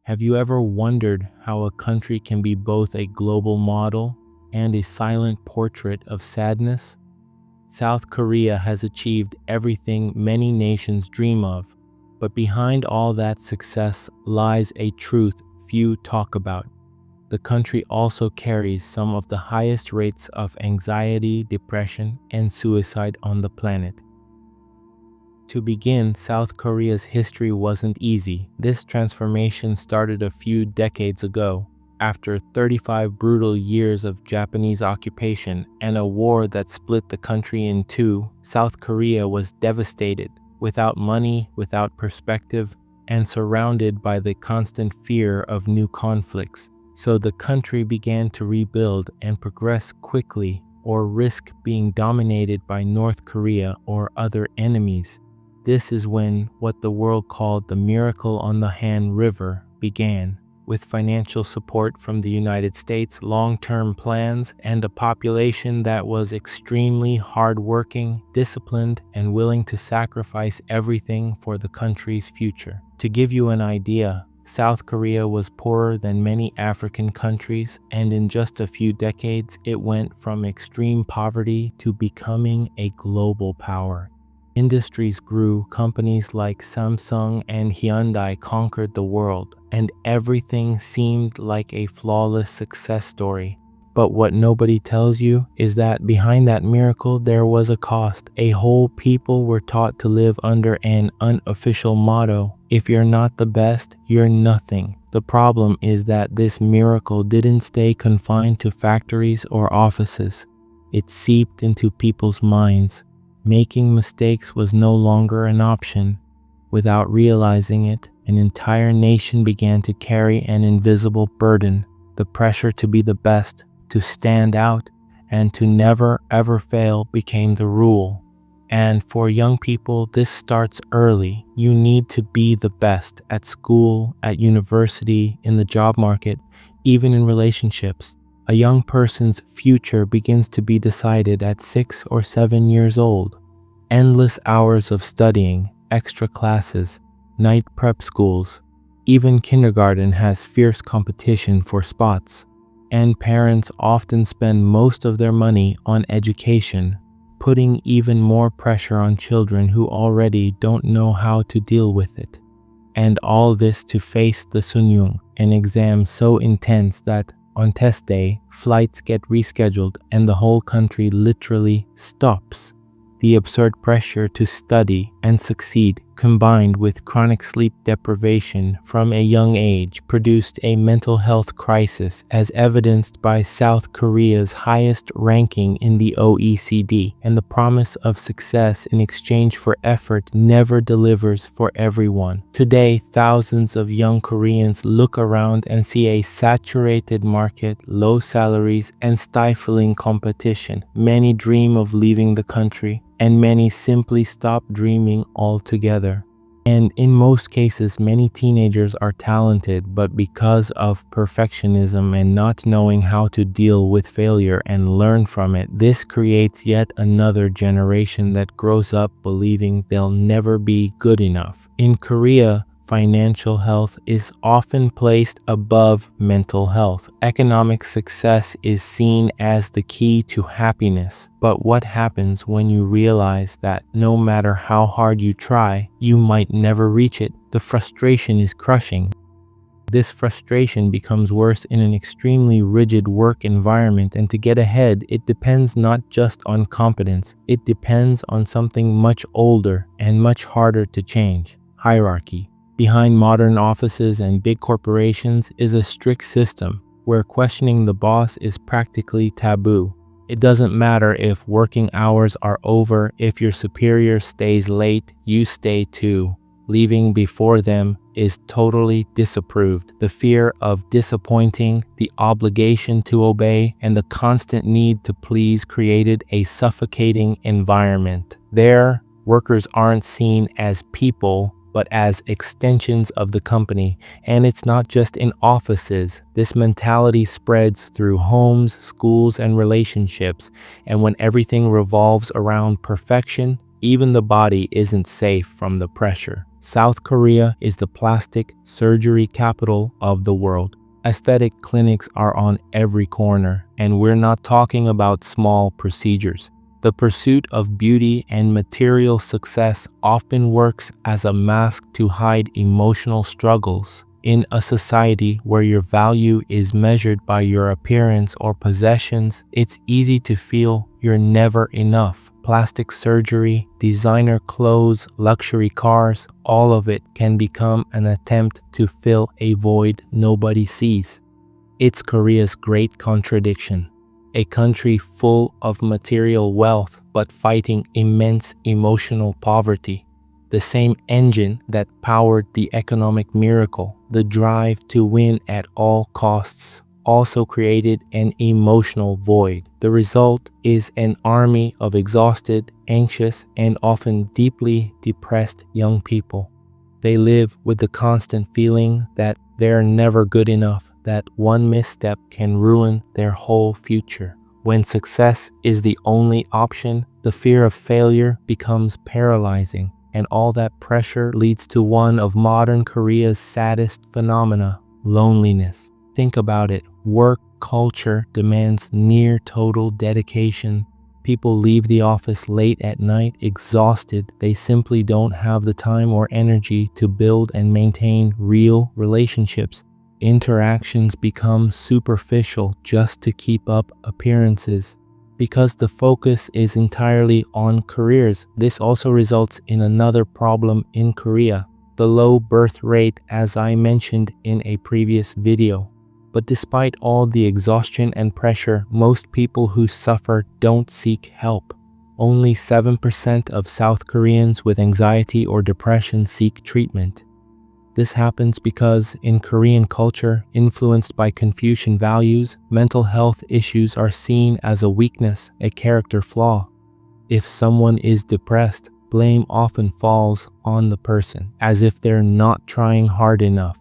Have you ever wondered how a country can be both a global model and a silent portrait of sadness? South Korea has achieved everything many nations dream of, but behind all that success lies a truth few talk about. The country also carries some of the highest rates of anxiety, depression, and suicide on the planet. To begin, South Korea's history wasn't easy. This transformation started a few decades ago, after 35 brutal years of Japanese occupation and a war that split the country in two. South Korea was devastated, without money, without perspective, and surrounded by the constant fear of new conflicts. So the country began to rebuild and progress quickly, or risk being dominated by North Korea or other enemies. This is when what the world called the Miracle on the Han River began. With financial support from the United States, long-term plans, and a population that was extremely hardworking, disciplined, and willing to sacrifice everything for the country's future. To give you an idea, South Korea was poorer than many African countries, and in just a few decades, it went from extreme poverty to becoming a global power. Industries grew, companies like Samsung and Hyundai conquered the world, and everything seemed like a flawless success story. But what nobody tells you is that behind that miracle there was a cost. A whole people were taught to live under an unofficial motto: if you're not the best, you're nothing. The problem is that this miracle didn't stay confined to factories or offices. It seeped into people's minds. Making mistakes was no longer an option. Without realizing it, an entire nation began to carry an invisible burden: the pressure to be the best, to stand out, and to never ever fail became the rule. And for young people, this starts early. You need to be the best at school, at university, in the job market, even in relationships. A young person's future begins to be decided at 6 or 7 years old. Endless hours of studying, extra classes, night prep schools. Even kindergarten has fierce competition for spots. And parents often spend most of their money on education, putting even more pressure on children who already don't know how to deal with it. And all this to face the Sunyung, an exam so intense that on test day, flights get rescheduled and the whole country literally stops. The absurd pressure to study and succeed, combined with chronic sleep deprivation from a young age, produced a mental health crisis, as evidenced by South Korea's highest ranking in the OECD. And the promise of success in exchange for effort never delivers for everyone. Today, thousands of young Koreans look around and see a saturated market, low salaries, and stifling competition. Many dream of leaving the country, and many simply stop dreaming altogether. And in most cases, many teenagers are talented, but because of perfectionism and not knowing how to deal with failure and learn from it, this creates yet another generation that grows up believing they'll never be good enough. In Korea, financial health is often placed above mental health. Economic success is seen as the key to happiness. But what happens when you realize that no matter how hard you try, you might never reach it? The frustration is crushing. This frustration becomes worse in an extremely rigid work environment, and to get ahead, it depends not just on competence, it depends on something much older and much harder to change: hierarchy. Behind modern offices and big corporations is a strict system where questioning the boss is practically taboo. It doesn't matter if working hours are over. If your superior stays late, you stay too. Leaving before them is totally disapproved. The fear of disappointing, the obligation to obey, and the constant need to please created a suffocating environment. There, workers aren't seen as people, but as extensions of the company. And it's not just in offices. This mentality spreads through homes, schools, and relationships. And when everything revolves around perfection, even the body isn't safe from the pressure. South Korea is the plastic surgery capital of the world. Aesthetic clinics are on every corner, and we're not talking about small procedures. The pursuit of beauty and material success often works as a mask to hide emotional struggles. In a society where your value is measured by your appearance or possessions, it's easy to feel you're never enough. Plastic surgery, designer clothes, luxury cars, all of it can become an attempt to fill a void nobody sees. It's Korea's great contradiction. A country full of material wealth but fighting immense emotional poverty. The same engine that powered the economic miracle, the drive to win at all costs, also created an emotional void. The result is an army of exhausted, anxious, and often deeply depressed young people. They live with the constant feeling that they're never good enough, that one misstep can ruin their whole future. When success is the only option, the fear of failure becomes paralyzing, and all that pressure leads to one of modern Korea's saddest phenomena: loneliness. Think about it. Work culture demands near total dedication. People leave the office late at night exhausted. They simply don't have the time or energy to build and maintain real relationships. Interactions become superficial just to keep up appearances. Because the focus is entirely on careers, this also results in another problem in Korea: the low birth rate, as I mentioned in a previous video. But despite all the exhaustion and pressure, most people who suffer don't seek help. Only 7% of South Koreans with anxiety or depression seek treatment. This happens because in Korean culture, influenced by Confucian values, mental health issues are seen as a weakness, a character flaw. If someone is depressed, blame often falls on the person, as if they're not trying hard enough.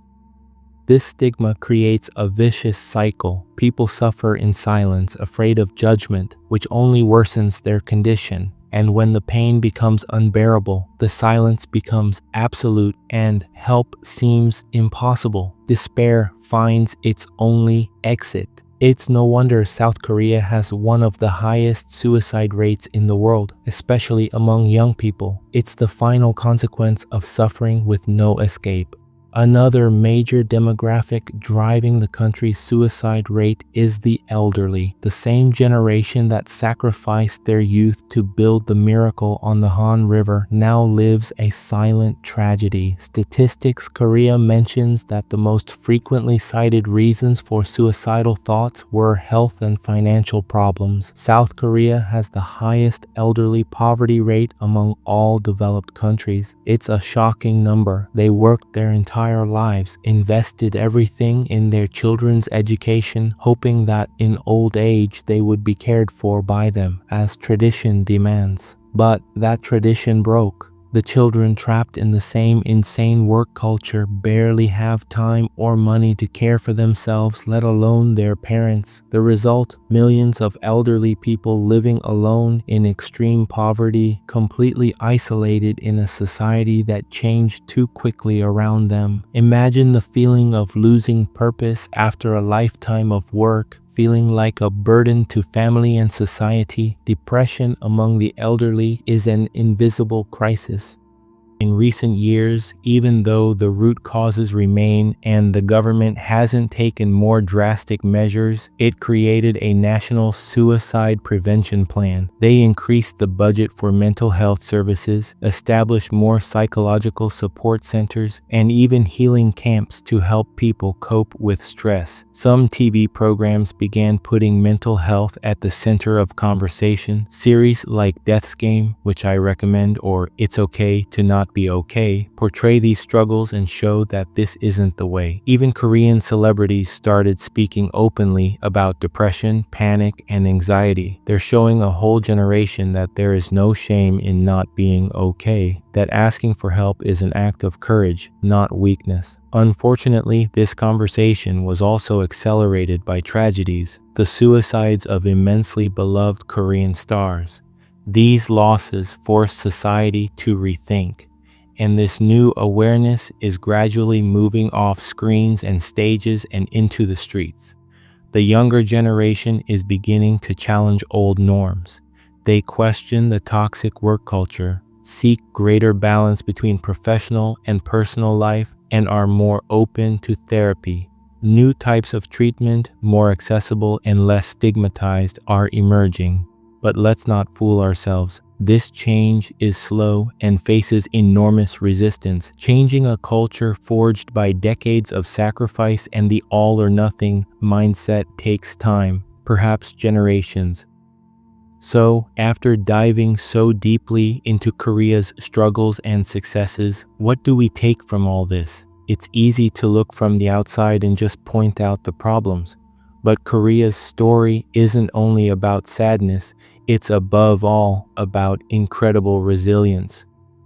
This stigma creates a vicious cycle. People suffer in silence, afraid of judgment, which only worsens their condition. And when the pain becomes unbearable, the silence becomes absolute and help seems impossible. Despair finds its only exit. It's no wonder South Korea has one of the highest suicide rates in the world, especially among young people. It's the final consequence of suffering with no escape. Another major demographic driving the country's suicide rate is the elderly, the same generation that sacrificed their youth to build the miracle on the Han River now lives a silent tragedy. Statistics Korea mentions that the most frequently cited reasons for suicidal thoughts were health and financial problems. South Korea has the highest elderly poverty rate among all developed countries. It's a shocking number. They worked their entire lives, invested everything in their children's education, hoping that in old age they would be cared for by them, as tradition demands. But that tradition broke. The children trapped in the same insane work culture barely have time or money to care for themselves, let alone their parents. The result: millions of elderly people living alone in extreme poverty, completely isolated in a society that changed too quickly around them. Imagine the feeling of losing purpose after a lifetime of work, feeling like a burden to family and society. Depression among the elderly is an invisible crisis. In recent years, even though the root causes remain and the government hasn't taken more drastic measures, it created a national suicide prevention plan. They increased the budget for mental health services, established more psychological support centers, and even healing camps to help people cope with stress. Some TV programs began putting mental health at the center of conversation. Series like Death's Game, which I recommend, or It's Okay to Not Be Okay, portray these struggles and show that this isn't the way. Even Korean celebrities started speaking openly about depression, panic, and anxiety. They're showing a whole generation that there is no shame in not being okay, that asking for help is an act of courage, not weakness. Unfortunately, this conversation was also accelerated by tragedies, the suicides of immensely beloved Korean stars. These losses forced society to rethink. and this new awareness is gradually moving off screens and stages and into the streets. The younger generation is beginning to challenge old norms. They question the toxic work culture, seek greater balance between professional and personal life, and are more open to therapy. New types of treatment, more accessible and less stigmatized, are emerging. But let's not fool ourselves. This change is slow and faces enormous resistance. Changing a culture forged by decades of sacrifice and the all-or-nothing mindset takes time, perhaps generations. So, after diving so deeply into Korea's struggles and successes, what do we take from all this? It's easy to look from the outside and just point out the problems. But Korea's story isn't only about sadness, it's above all about incredible resilience.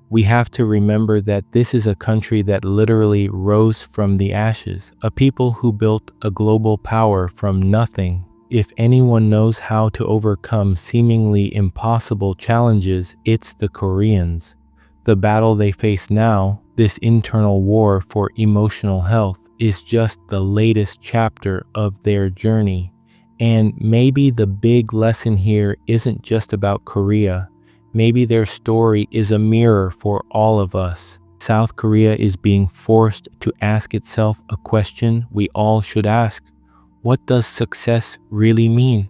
We have to remember that this is a country that literally rose from the ashes, a people who built a global power from nothing. If anyone knows how to overcome seemingly impossible challenges, it's the Koreans. The battle they face now, this internal war for emotional health, is just the latest chapter of their journey. And maybe the big lesson here isn't just about Korea. Maybe their story is a mirror for all of us. South Korea is being forced to ask itself a question we all should ask. What does success really mean?